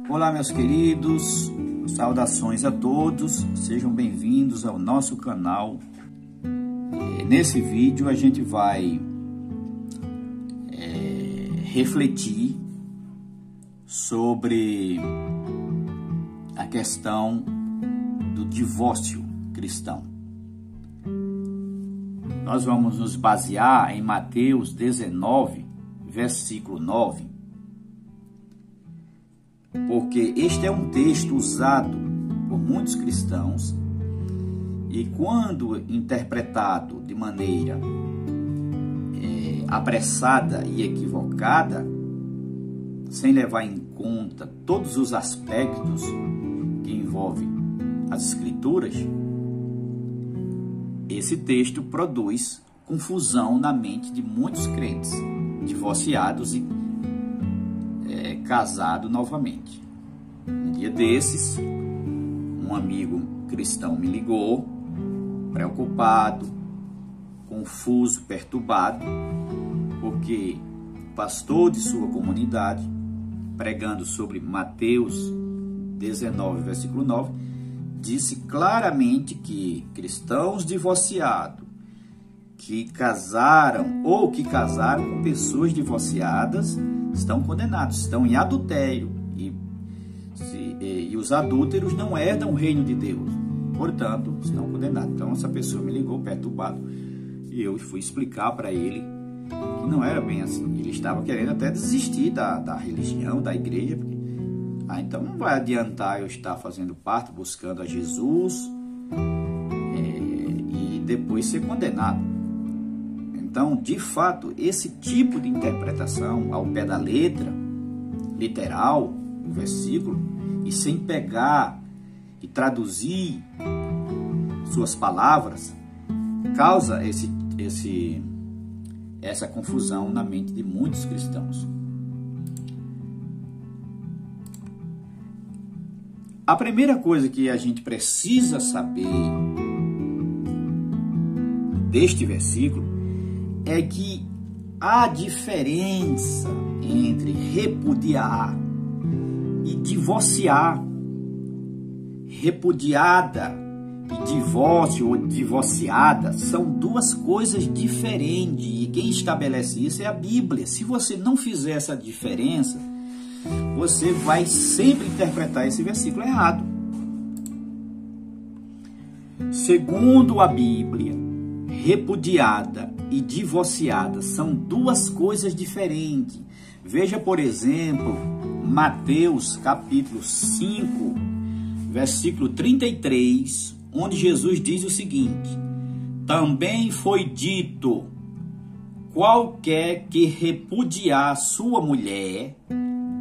Olá, meus queridos, saudações a todos, sejam bem-vindos ao nosso canal. Nesse vídeo a gente vai refletir sobre a questão do divórcio cristão. Nós vamos nos basear em Mateus 19, versículo 9, porque este é um texto usado por muitos cristãos e, quando interpretado de maneira apressada e equivocada, sem levar em conta todos os aspectos que envolvem as Escrituras, esse texto produz confusão na mente de muitos crentes, divorciados e casados novamente. Um dia desses, um amigo cristão me ligou, preocupado, confuso, perturbado, porque o pastor de sua comunidade, pregando sobre Mateus 19, versículo 9, disse claramente que cristãos divorciados que casaram ou que casaram com pessoas divorciadas estão condenados, estão em adultério e os adúlteros não herdam o reino de Deus, portanto estão condenados. Então essa pessoa me ligou perturbado e eu fui explicar para ele que não era bem assim. Ele estava querendo até desistir da religião, da igreja, porque então não vai adiantar eu estar fazendo parte, buscando a Jesus e depois ser condenado. Então, de fato, esse tipo de interpretação ao pé da letra, literal, do versículo, e sem pegar e traduzir suas palavras, causa essa confusão na mente de muitos cristãos. A primeira coisa que a gente precisa saber deste versículo é que há diferença entre repudiar e divorciar. Repudiada e divórcio ou divorciada são duas coisas diferentes, e quem estabelece isso é a Bíblia. Se você não fizer essa diferença, você vai sempre interpretar esse versículo errado. Segundo a Bíblia, repudiada e divorciada são duas coisas diferentes. Veja, por exemplo, Mateus capítulo 5, versículo 33, onde Jesus diz o seguinte: também foi dito, qualquer que repudiar sua mulher,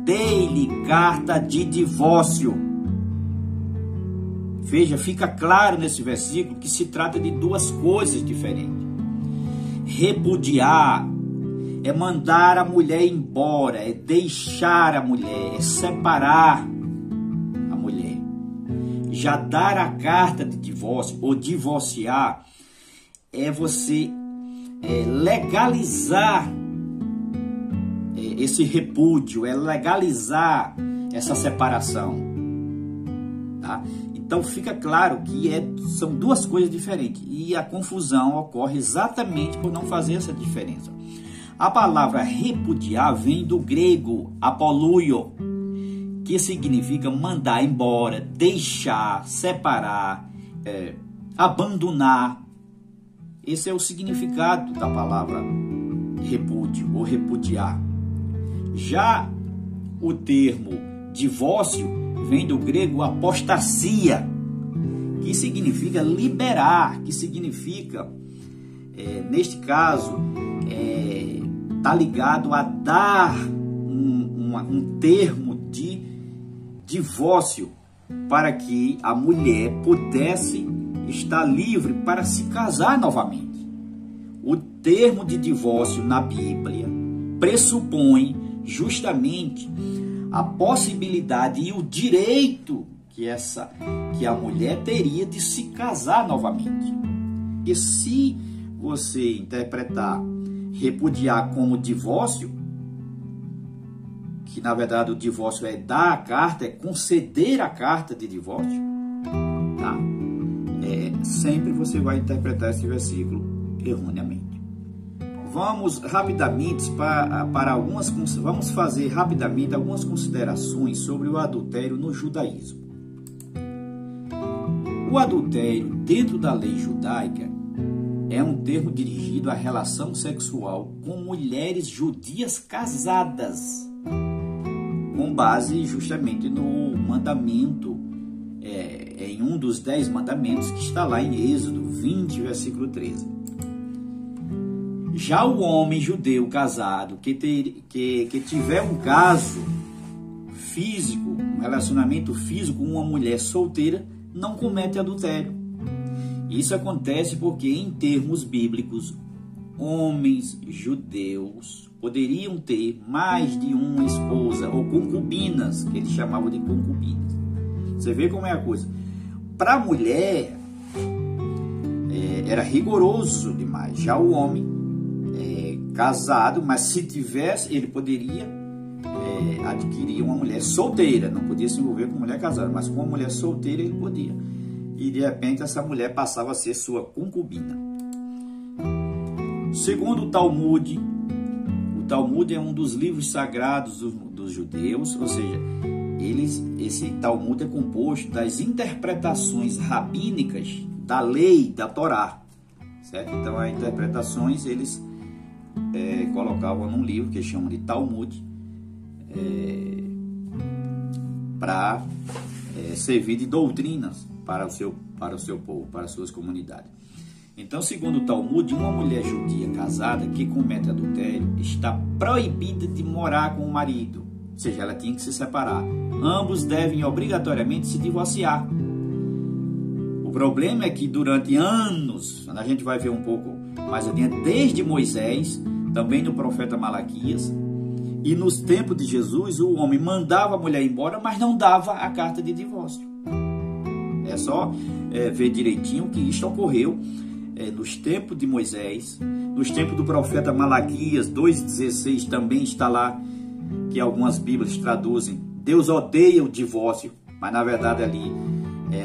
dê-lhe carta de divórcio. Veja, fica claro nesse versículo que se trata de duas coisas diferentes. Repudiar é mandar a mulher embora, é deixar a mulher, é separar a mulher. Já dar a carta de divórcio ou divorciar é você legalizar esse repúdio, é legalizar essa separação, tá? Então fica claro que são duas coisas diferentes e a confusão ocorre exatamente por não fazer essa diferença. A palavra repudiar vem do grego apoluio, que significa mandar embora, deixar, separar, abandonar. Esse é o significado da palavra repúdio ou repudiar. Já o termo divórcio vem do grego apostasia, que significa liberar, que significa, neste caso, está ligado a dar um termo de divórcio para que a mulher pudesse estar livre para se casar novamente. O termo de divórcio na Bíblia pressupõe justamente a possibilidade e o direito que a mulher teria de se casar novamente. E se você interpretar repudiar como divórcio, que na verdade o divórcio é dar a carta, é conceder a carta de divórcio, tá? Sempre você vai interpretar esse versículo erroneamente. Vamos rapidamente vamos fazer rapidamente algumas considerações sobre o adultério no judaísmo. O adultério dentro da lei judaica é um termo dirigido à relação sexual com mulheres judias casadas, com base justamente no mandamento, em um dos 10 mandamentos que está lá em Êxodo 20, versículo 13. Já o homem judeu casado que tiver um caso físico, um relacionamento físico com uma mulher solteira, não comete adultério. Isso acontece porque, em termos bíblicos, homens judeus poderiam ter mais de uma esposa, ou concubinas, que eles chamavam de concubinas. Você vê como é a coisa. Para a mulher, era rigoroso demais. Já o homem, casado, mas se tivesse, ele poderia adquirir uma mulher solteira. Não podia se envolver com mulher casada, mas com uma mulher solteira ele podia. E de repente essa mulher passava a ser sua concubina. Segundo o Talmud é um dos livros sagrados dos judeus, ou seja, esse Talmud é composto das interpretações rabínicas da lei, da Torá, certo? Então as interpretações eles colocavam num livro que chamam de Talmud, para servir de doutrinas para o seu povo, para as suas comunidades. Então, segundo o Talmud, uma mulher judia casada que comete adultério está proibida de morar com o marido, ou seja, ela tinha que se separar. Ambos devem obrigatoriamente se divorciar. O problema é que durante anos, a gente vai ver um pouco mais adiante, desde Moisés, também no profeta Malaquias, e nos tempos de Jesus, o homem mandava a mulher embora, mas não dava a carta de divórcio. É só ver direitinho que isso ocorreu nos tempos de Moisés, nos tempos do profeta Malaquias 2,16 também está lá, que algumas bíblias traduzem, Deus odeia o divórcio, mas na verdade ali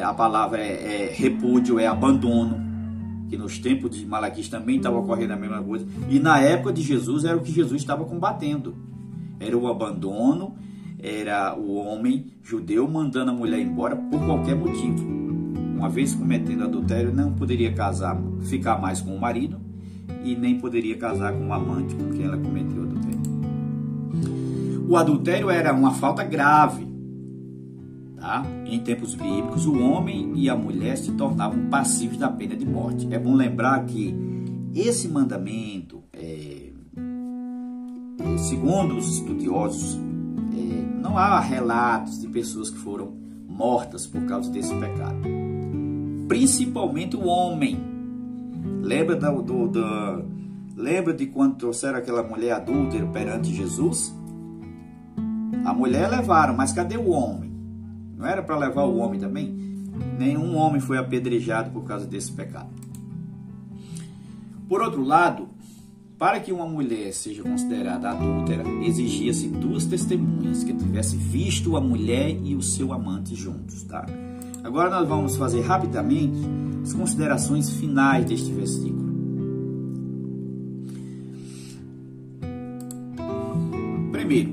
a palavra é repúdio, é abandono, que nos tempos de Malaquias também estava ocorrendo a mesma coisa, e na época de Jesus era o que Jesus estava combatendo, era o abandono, era o homem judeu mandando a mulher embora por qualquer motivo. Uma vez cometendo adultério, não poderia ficar mais com o marido e nem poderia casar com o amante com quem ela cometeu adultério. O adultério era uma falta grave, tá? Em tempos bíblicos, o homem e a mulher se tornavam passivos da pena de morte. É bom lembrar que esse mandamento, segundo os estudiosos, não há relatos de pessoas que foram mortas por causa desse pecado. Principalmente o homem. Lembra de quando trouxeram aquela mulher adúltera perante Jesus? A mulher levaram, mas cadê o homem? Não era para levar o homem também? Nenhum homem foi apedrejado por causa desse pecado. Por outro lado, para que uma mulher seja considerada adúltera, exigia-se 2 testemunhas que tivessem visto a mulher e o seu amante juntos, tá? Agora nós vamos fazer rapidamente as considerações finais deste versículo. Primeiro,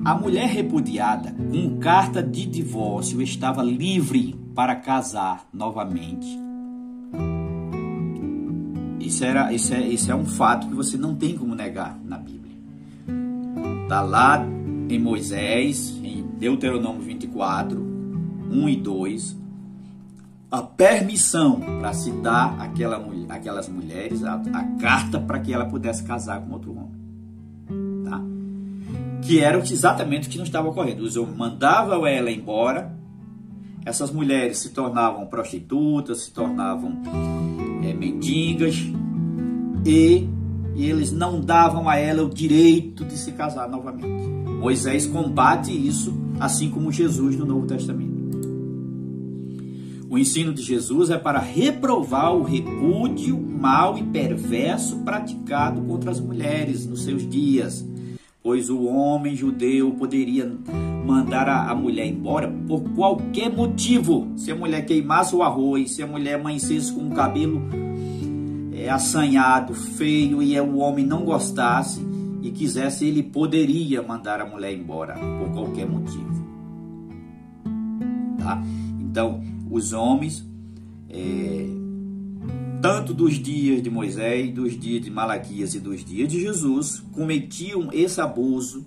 a mulher repudiada com carta de divórcio estava livre para casar novamente. Isso é um fato que você não tem como negar na Bíblia. Está lá em Moisés, em Deuteronômio 24, 1 e 2, a permissão para se dar aquelas mulheres a carta para que ela pudesse casar com outro homem. Tá? Que era exatamente o que não estava ocorrendo. Os homens mandavam ela embora, essas mulheres se tornavam prostitutas, se tornavam mendigas, e eles não davam a ela o direito de se casar novamente. Moisés combate isso, assim como Jesus no Novo Testamento. O ensino de Jesus é para reprovar o repúdio mau e perverso praticado contra as mulheres nos seus dias, pois o homem judeu poderia mandar a mulher embora por qualquer motivo. Se a mulher queimasse o arroz, se a mulher amanhecesse com o cabelo assanhado, feio, e o homem não gostasse e quisesse, ele poderia mandar a mulher embora por qualquer motivo. Tá? Então, os homens, tanto dos dias de Moisés, dos dias de Malaquias e dos dias de Jesus, cometiam esse abuso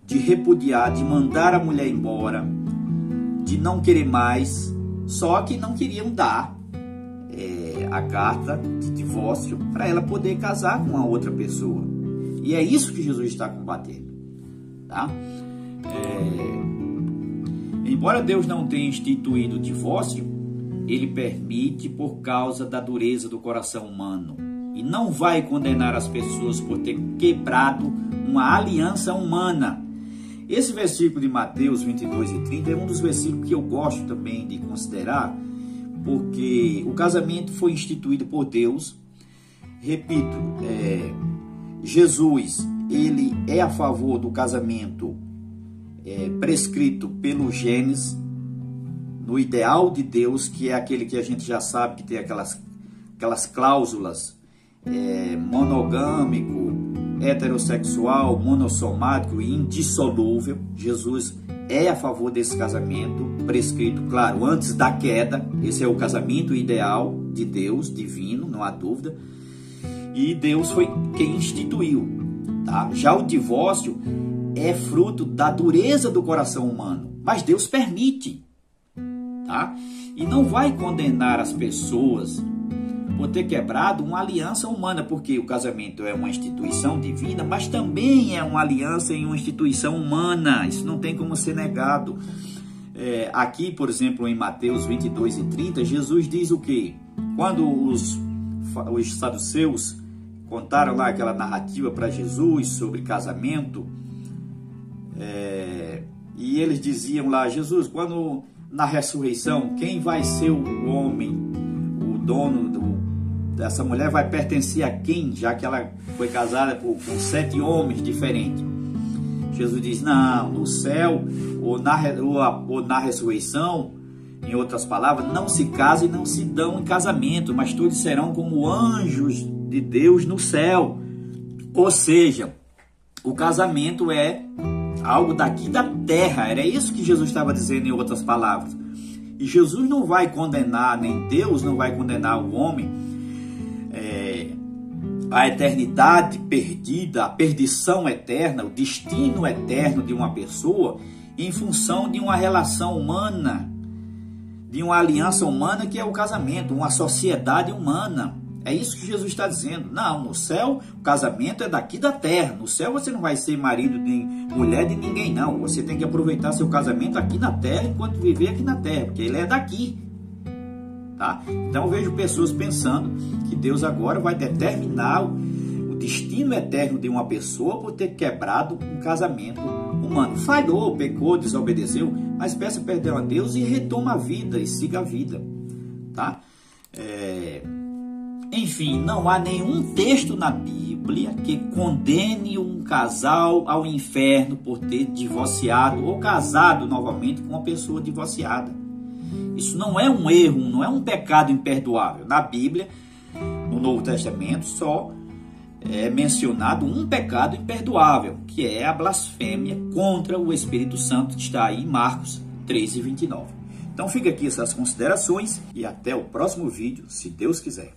de repudiar, de mandar a mulher embora, de não querer mais, só que não queriam dar a carta de divórcio para ela poder casar com a outra pessoa. E é isso que Jesus está combatendo. Tá? Embora Deus não tenha instituído o divórcio, ele permite por causa da dureza do coração humano, e não vai condenar as pessoas por ter quebrado uma aliança humana. Esse versículo de Mateus 22 e 30 é um dos versículos que eu gosto também de considerar, porque o casamento foi instituído por Deus. Repito, Jesus, ele é a favor do casamento prescrito pelo Gênesis, no ideal de Deus, que é aquele que a gente já sabe que tem aquelas cláusulas, monogâmico, heterossexual, monossomático e indissolúvel. Jesus é a favor desse casamento prescrito, claro, antes da queda. Esse é o casamento ideal de Deus, divino, não há dúvida. E Deus foi quem instituiu. Tá? Já o divórcio é fruto da dureza do coração humano, mas Deus permite. Tá? E não vai condenar as pessoas por ter quebrado uma aliança humana, porque o casamento é uma instituição divina, mas também é uma aliança em uma instituição humana. Isso não tem como ser negado. Aqui, por exemplo, em Mateus 22 e 30, Jesus diz o quê? Quando os saduceus contaram lá aquela narrativa para Jesus sobre casamento, e eles diziam lá: Jesus, quando na ressurreição, quem vai ser o homem, o dono dessa mulher vai pertencer a quem, já que ela foi casada com 7 homens diferentes? Jesus diz: não, no céu ou na ressurreição, em outras palavras, não se casam e não se dão em casamento, mas todos serão como anjos de Deus no céu. Ou seja, o casamento é algo daqui da terra. Era isso que Jesus estava dizendo, em outras palavras. E Jesus não vai condenar, nem Deus não vai condenar o homem a eternidade perdida, a perdição eterna, o destino eterno de uma pessoa em função de uma relação humana, de uma aliança humana que é o casamento, uma sociedade humana. É isso que Jesus está dizendo. Não, no céu o casamento é daqui da terra. No céu você não vai ser marido nem mulher de ninguém, não. Você tem que aproveitar seu casamento aqui na terra, enquanto viver aqui na terra, porque ele é daqui. Tá? Então eu vejo pessoas pensando que Deus agora vai determinar o destino eterno de uma pessoa por ter quebrado um casamento humano. Falhou, pecou, desobedeceu, mas peça perdão a Deus e retoma a vida e siga a vida. Tá? Enfim, não há nenhum texto na Bíblia que condene um casal ao inferno por ter divorciado ou casado novamente com uma pessoa divorciada. Isso não é um erro, não é um pecado imperdoável. Na Bíblia, no Novo Testamento, só é mencionado um pecado imperdoável, que é a blasfêmia contra o Espírito Santo, que está aí em Marcos 13:29. Então fica aqui essas considerações e até o próximo vídeo, se Deus quiser.